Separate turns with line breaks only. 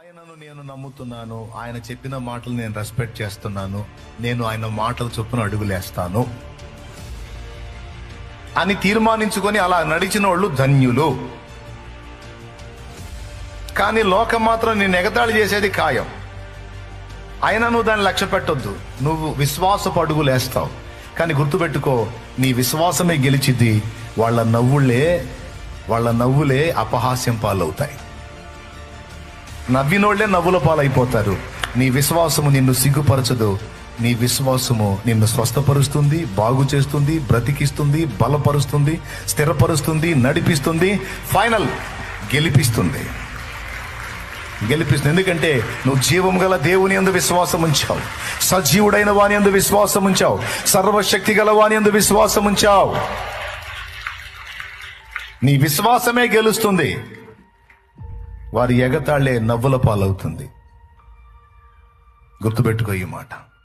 ఆయనను నేను నమ్ముతున్నాను, ఆయన చెప్పిన మాటలు నేను రెస్పెక్ట్ చేస్తున్నాను, నేను ఆయన మాటలు చొప్పున అడుగులేస్తాను అని తీర్మానించుకొని అలా నడిచిన వాళ్ళు ధన్యులు. కానీ లోకం మాత్రం నేను ఎగతాళి చేసేది ఖాయం. అయినా నువ్వు దాన్ని లక్ష్య పెట్టొద్దు, నువ్వు విశ్వాసపు అడుగులేస్తావు. కానీ గుర్తుపెట్టుకో, నీ విశ్వాసమే గెలిచిద్ది. వాళ్ళ నవ్వులే అపహాస్యం పాలవుతాయి. నవ్వినోళ్లే నవ్వుల పాలైపోతారు. నీ విశ్వాసము నిన్ను సిగ్గుపరచదు. నీ విశ్వాసము నిన్ను స్వస్థపరుస్తుంది, బాగు చేస్తుంది, బ్రతికిస్తుంది, బలపరుస్తుంది, స్థిరపరుస్తుంది, నడిపిస్తుంది, ఫైనల్ గెలిపిస్తుంది. ఎందుకంటే నువ్వు జీవం గల దేవుని యందు విశ్వాసం ఉంచావు, సజీవుడైన వాని యందు విశ్వాసం ఉంచావు, సర్వశక్తి గల వాని యందు విశ్వాసం ఉంచావు. నీ విశ్వాసమే గెలుస్తుంది. వారి ఎగతాళే నవ్వుల పాలవుతుంది. గుర్తుపెట్టుకో ఈ మాట.